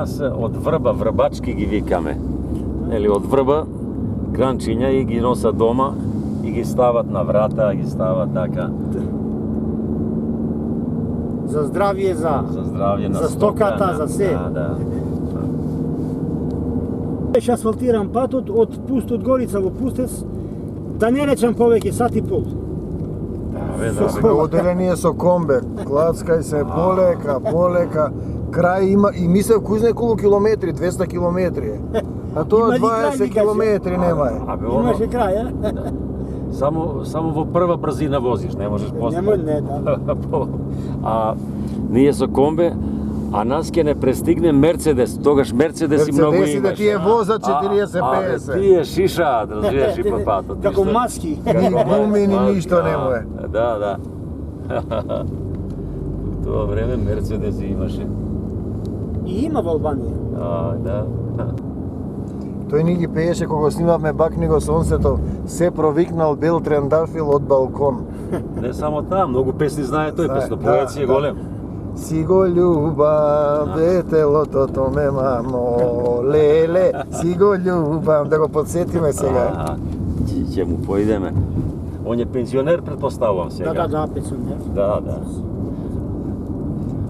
нас од врба, врбачки ги викаме. Или од врба кранчиња и ги носат дома и ги стават на врата, ги стават така. За здравје, за здравје на за стоката, за се. Да. Беше асфалтиран патот од Пустот Горица во Пустец, да не речам повеќе сат и пол. Сега оделение со комбе, клацкај се полека, крај има и мислев кој знае колку километри, 200 километри. А тоа 20 километри нема е. Имаше крај, Само во прва брзина возиш, не можеш после. Не, да. А ние со комбе, а нас ќе не престигне Мерцедес, тогаш Мерцедеси многу имаш. Мерцедеси да тие возат 40-50. Тие шиша, разбираш и по патот. Како маски. Ни гуми, ни ништо нема е. Да. В тоа време Мерцедеси имаше. И има во Албанија. Да. Тој ни ги пееше кога снимавме Бакни го сонцето, се провикнал бел трендафил од балкон. Не само там, многу песни знае тој, песнопоет си е голем. Си го љубам, детелото ме мамо, леле, си го љубам, да го подсетиме сега. Ќе му поидеме. Он е пензионер, предпоставувам сега. Да, пензионер. Да.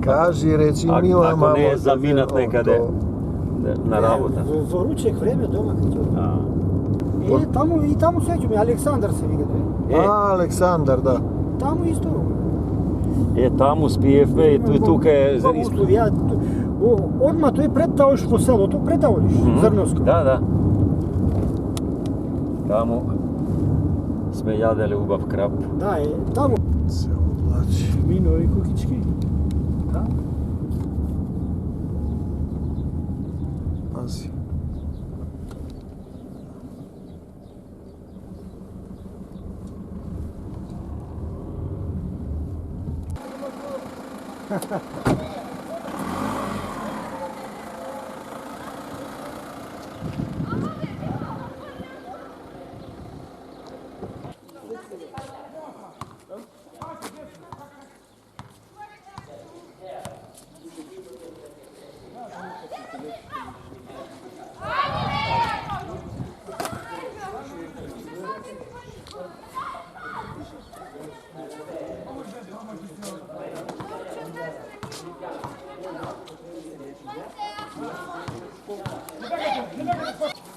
Кажи, речи, мила мамо. Ако не е заминат некаде на работа. Во ручек време дома кај таму сеќаме Александар се вика тој. Александар, да. Таму исто. Таму спиевме и тука е Одма тој пред таош во селото, пред таош, Зрновско. Да. Таму сме јаделе убав крап. Да, таму Се облачи. мино и кукички. Да. Пази.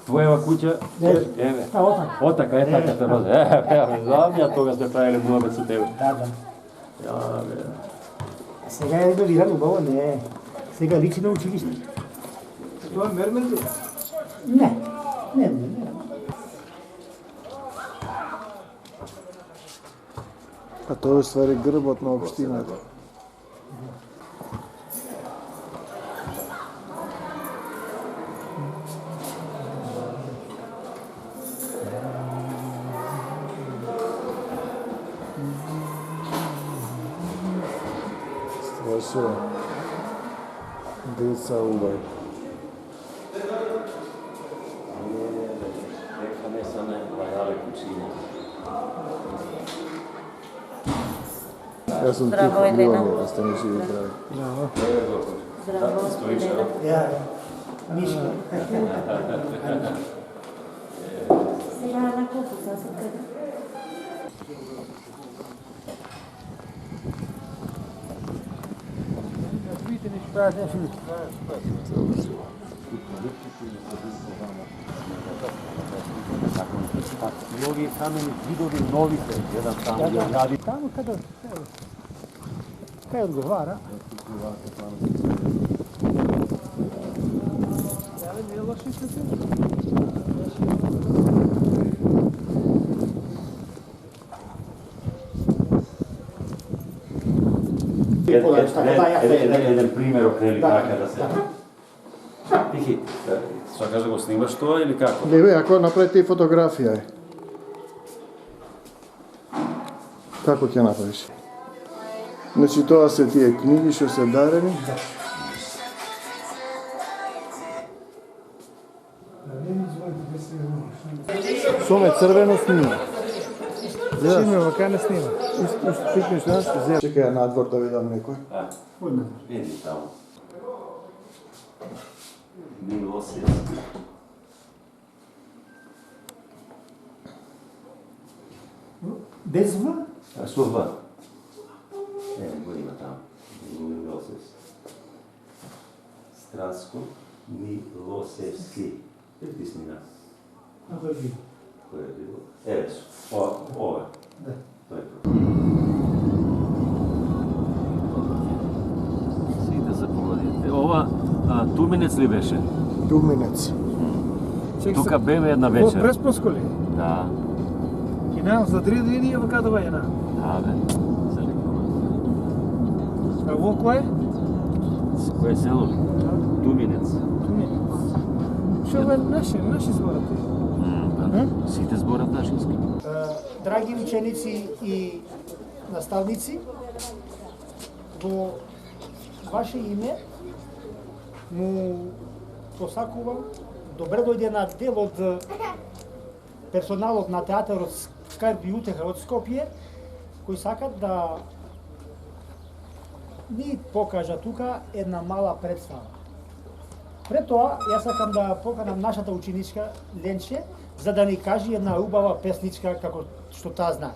Твоева куќа, еве. Отака, така те розе. Еве, знам ја тога сме правиле муабет со тебе. Да. Сега е револирано убаво, не. Сега личи на училиште. Тоа мермер ли? Не. А тоа е ствари грбот на општината. Страшно. Деца убај. Нека не са не вајале кучиња. Јас сум Здраво, тихо, Елена. мило ми, да сте ми живи здрави. Здраво, Елена. Ја, Мишка. Сега на колку сасет каде? Видите ли што прават нешто? Многи камени видови новите, еден таму ја ради. Таму каде кај одговара. Еден пример окрели така да се. Тихи, сакаш да го снимаш тоа или како? Не бе, ако направите и фотографија е. Како ќе направиш? Значи тоа се тие книги што се дарени. Соме црвено снима. Снима, вака не снима. Пикнеш нас, чекај надвор да видам некој. Види таму. Milosevski. Без В? А що В? Не го има там. Milosevski. Страско Milosevski. Притисни на. Ако е било. Кое е било? Еве су. Ова. Да. Тој е. Сите за помладите. Ова Туменец ли беше? Думенец. Тука беве една вечер. Преспонско ли? Да. И на, за 3 години е вакатова една. Да, бе. За лекова. А во кое? С кое село? Туменец. Што е наши зборати? Сите зборат нашински. Драги ученици и наставници, во ваше име му посакувам добре дојде на дел од персоналот на театарот Скарб и утеха од Скопје, кои сакат да ни покажа тука една мала представа. Пред тоа, јас сакам да поканам нашата ученичка Ленче, за да ни каже една убава песничка како што таа знае.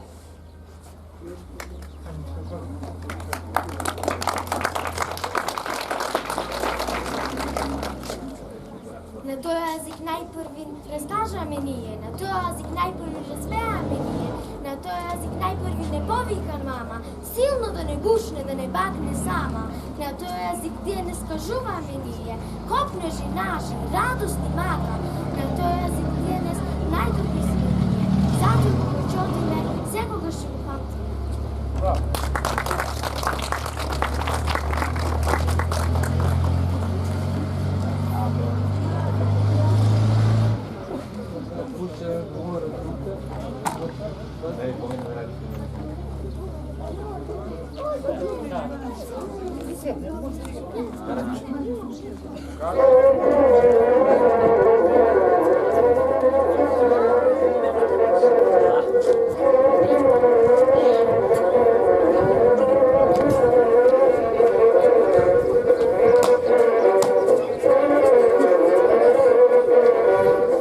На тој јазик најпрви раскажаме ние, на тој јазик најпрви разбеаме ние, на тој јазик најпрви не повика мама, силно да не гушне, да не багне сама, на тој јазик где не скажуваме ние, копнежи наши, радосни мака, на тој јазик где не најдобри сме ние, затоа го чотиме, секогаш ќе го памтиме.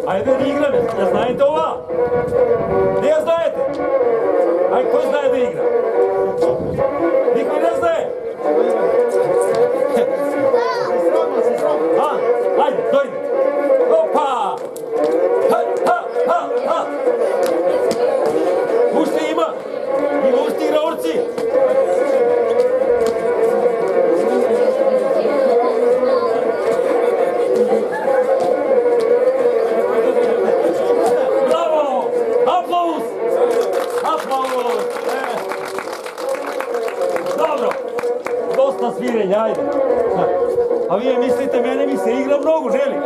Ајде да играме. Не знаете ова? Не ја знаете? Ајде, кој знае да игра? Никој не знае? Ајде, дојде. Опа! Ха, ха, ха, ха! Уште има уште играорци. Браво! Аплауз! Аплауз! Добро! Доста свирење, ајде. А вие мислите, мене ми се игра многу, жели?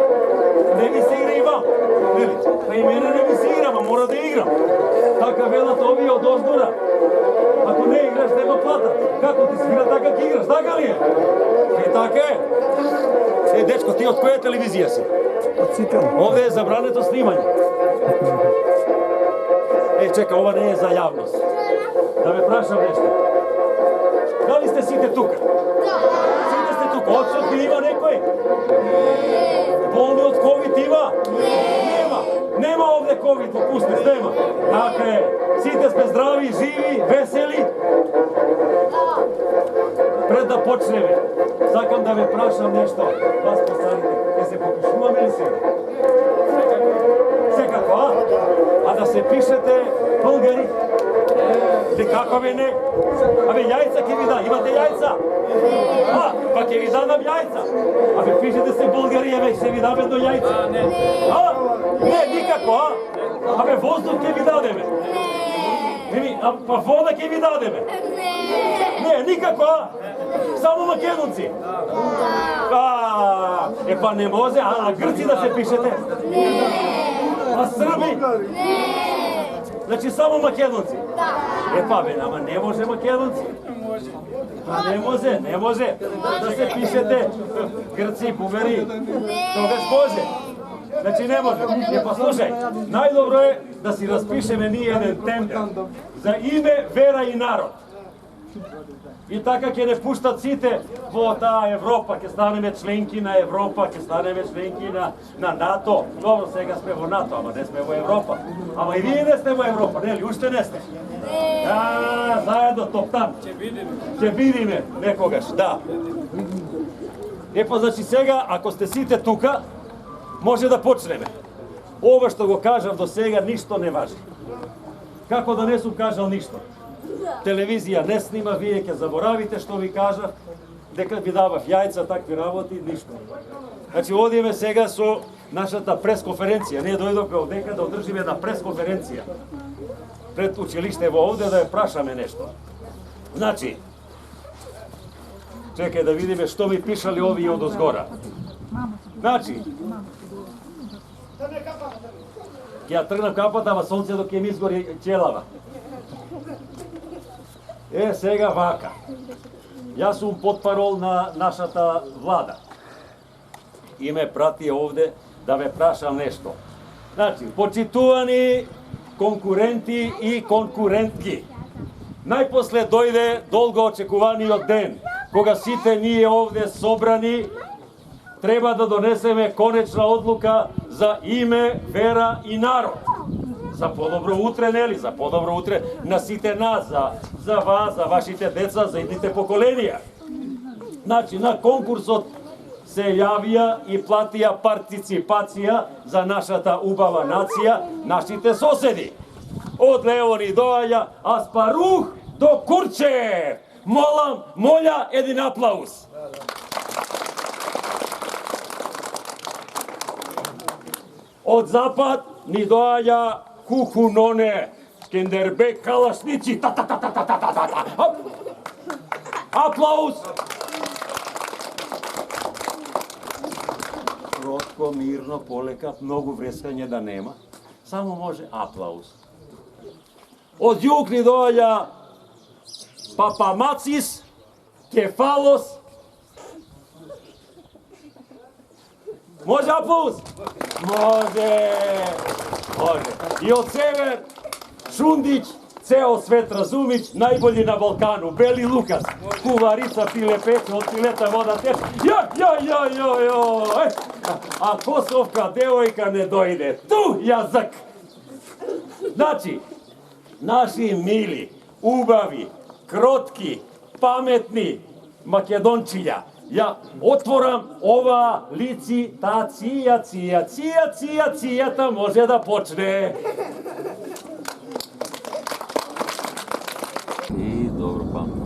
Не ми се игра и вам, нели? Па и мене не ми се игра, ма мора да играм. Така велат овие од озгора. Ако не играш, нема плата. Како ти свира, така ќе играш, така ли е? Така е. Дечко, ти од која телевизија си? Од Цикан. Овде е забрането снимање. Чека, ова не е за јавност. Да ме прашам нешто. Дали сте сите тука? Сите сте тука. Отсутни има некој? Болни од ковид има? Нема. Нема овде ковид, попусти, нема. Така е. Сите сме здрави, живи, весели. Пред да почнеме, сакам да ве прашам нешто. Вас постарите, ќе се попишуваме ли сега? Секако, а? А да се пишете българи? Те како бе не? Абе јајца ќе ви да, имате јајца? Па ќе ви дадам јајца. Абе пишете се българи, еве ќе ви даме до јајца. Не, никако, а? Абе воздух ќе ви дадеме. Па вода ќе ви дадеме. Не, никако, а? Само македонци. Па не може, а на грци да се пишете? А срби? Значи само македонци? Па бе, ама не може македонци. Не може. Да се пишете грци, бувери. Тогаш може. Значи не може. Па слушај, најдобро е да си распишеме ние еден тендер за име, вера и народ. И така ќе не пуштат сите во таа Европа, ќе станеме членки на Европа, ќе станеме членки на НАТО. Добро, сега сме во НАТО, ама не сме во Европа. Ама и вие не сте во Европа, нели? Уште не сте. Заедно топтам. Ќе видиме некогаш, да. Значи сега, ако сте сите тука, може да почнеме. Ова што го кажав до сега, ништо не важи. Како да не сум кажал ништо? Телевизија не снима, вие ќе заборавите што ви кажав, дека ви давав јајца, такви работи, ништо. Значи, одиме сега со нашата пресконференција. Ние дојдовме овдека да одржиме една пресконференција пред училиштево овде да ја прашаме нешто. Значи, чекај да видиме што ми пишали овие од озгора. Значи, ќе ја тргнам капата, ама сонцето ќе ми изгори челава. Сега вака. Јас сум потпарол на нашата влада. И ме прати овде да ве прашам нешто. Значи, почитувани конкуренти и конкурентки. Најпосле дојде долго очекуваниот ден, кога сите ние овде собрани треба да донесеме конечна одлука за име, вера и народ. За подобро утре, нели? За подобро утре на сите нас, за вас, за вашите деца, за идните поколенија. Значи, на конкурсот се јавија и платија партиципација за нашата убава нација, нашите соседи. Од лево ни доаѓа Аспарух до Курчев. Моля, еден аплауз. Од запад ни доаѓа Кухуноне, Скендербек, Калашници, Аплауз! Кротко, мирно, полека, многу врескање да нема. Само може аплауз. Од југ ни доаѓа Папамацис, Кефалос. Може аплауз? Може. И од север Шундич, цео свет Разумич, најбољи на Балкану, Бели Лукас, куварица пиле пече, од пилета вода тече. А Косовка девојка не дојде. Ту јазак. Значи, наши мили, убави, кротки, паметни македончиња, ја отворам ова цијата може да почне. И добро паметно.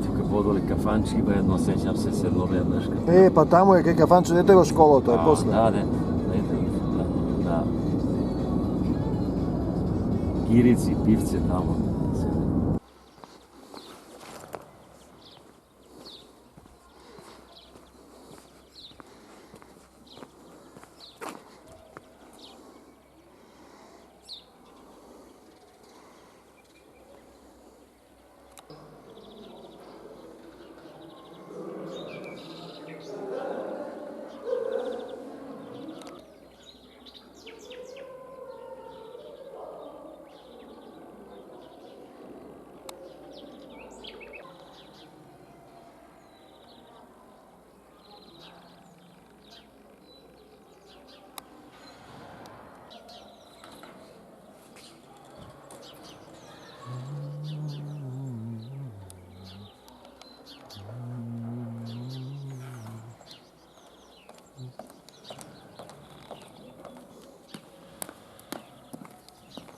Тука подоли кафанчи има едно, сеќам се седно веднашка. Па таму е кај кафанче, дете го школото е после. Да. Гирици, пивце таму.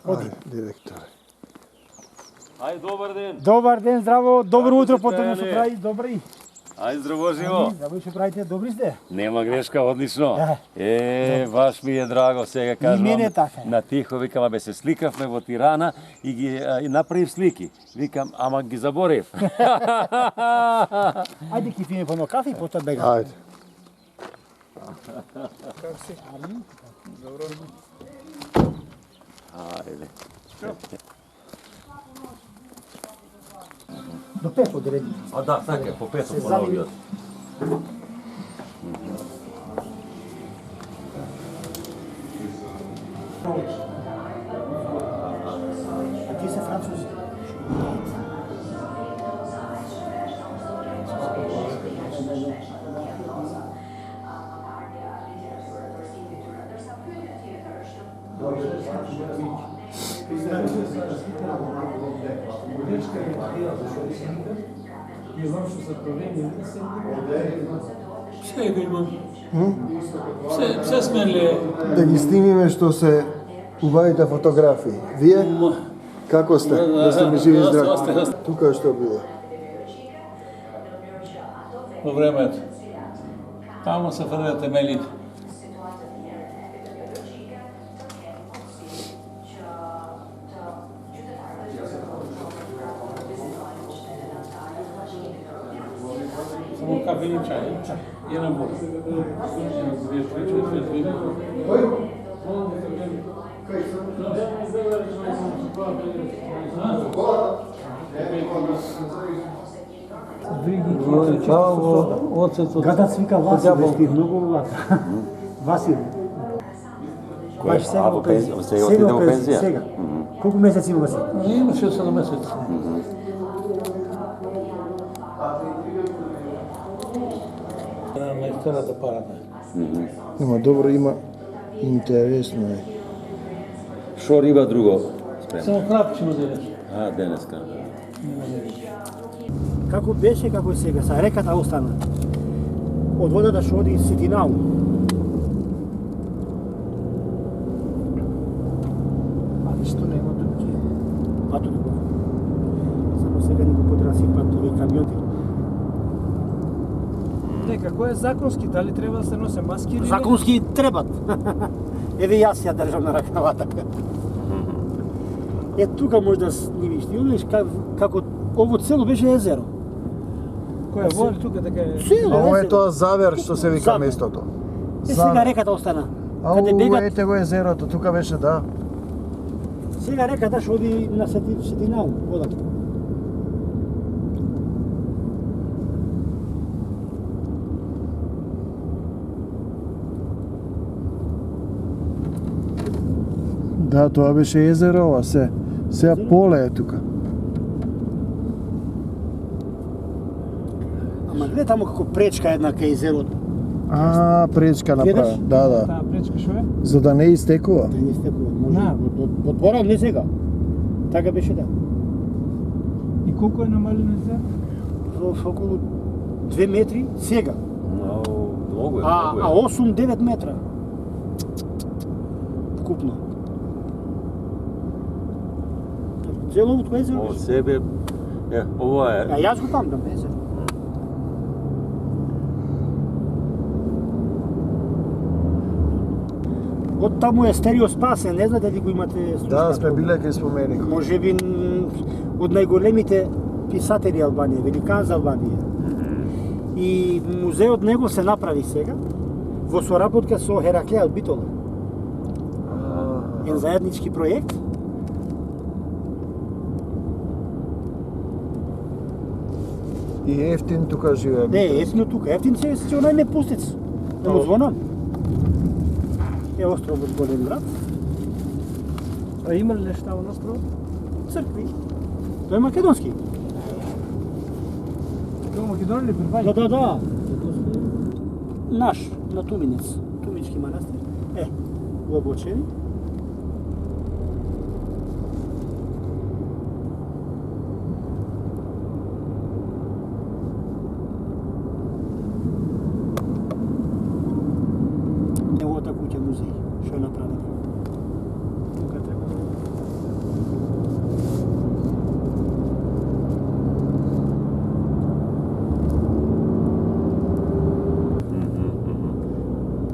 Ајде, директор. Ај, добар ден. Добар ден, здраво, добро Како утро, си, потоа Стојане? се прави, добри. Ај, здраво живо. Здраво што правите, добри сте? Нема грешка, одлично. Да. Баш ми е драго, сега кажувам. мене така. На тихо, викам, абе се сликавме во Тирана и ги направив слики. Викам, ама ги заборев. Ајде ки пиеме по едно кафе и потоа бегам. Ајде. Ајде. До 5 одредни. А да, така е, по пето Се поновиот. Сега имам. Все сме ли? Да ги снимиме што се убавите фотографии. Вие? Како сте? Да сте ми живи и здрави. Тука што било? По времето. Тамо се врвят темелите. Само кафе и чай. Jedan bol. Dvije priče. Гада свика Васил, беше много лата. Васил. Кое? Сега отиде во пензија? Сега. Колку месеци има Васил? Има 6-7 месеца. Мајстерата парата. Има добро, има интересно е. Шо риба друго спремно? Само крапчино денес. А, денеска. Како беше, како е сега, са реката остана. Од водата што оди Ситинау. А ништо нема други. Пато друго. Само сега ни го подрасипат овие камиони. Како е законски, дали треба да се носе маски или не? Законски требат. Еве јас ја држам на ракавата. Е, тука може да снимиш. Ти видиш како ово цело беше езеро. Кој е води тука дека е? Цело А ова е езеро. тоа завер што се вика Завер. местото. Е, сега реката остана. А Каде ова бегат, ете го езерото, тука беше да. сега реката што оди на Ситинау, водата. Да, тоа беше езеро, ова се. Сега поле е тука. Ама гледа тамо како пречка една кај езерото. А, пречка направи. Гледаш? Да, да. Таа пречка што е? За да не истекува. Да не стекува, може. Да. Од порано, не сега. Така беше да. И колку е намалено се? Во околу 2 метри сега. Многу е, А многу е. 8-9 метра. Вкупно. Целовото езеро Од беше. себе, ова А е, јас го памтам езеро. Од таму е стереоспасен, не знаете ли го имате слушка? Да, сме биле кај споменик. Може би од најголемите писатели Албанија, великан за Албанија. И музеот него се направи сега во соработка со Хераклеа Битола. Еден заеднички проект. И ефтин тука живее. Не, ефтино тука. Ефтин се онај не пустец. Да му звонам. Е островот голем град. А има ли нешта во островот? Цркви. Тој е македонски. Како Македонија или Да, Прибајка? да. Наш, на Туминец. Тумински манастир. Во Обочени. Неговата куќа музеј, што е направена. Тука треба.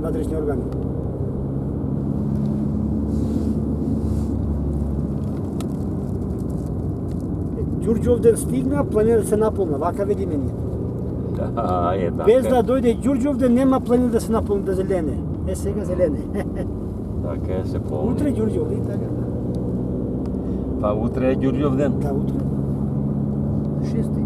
Надречни органи. Ѓурѓовден стигна, планина се наполна, вака види мене. да, една. Без да дојде Ѓурѓовден нема планина да се наполни да зелене. Е сега зелене. Така е се полни. Утре Ѓурѓовден, така. Па утре е Ѓурѓовден. Да, утре. 6.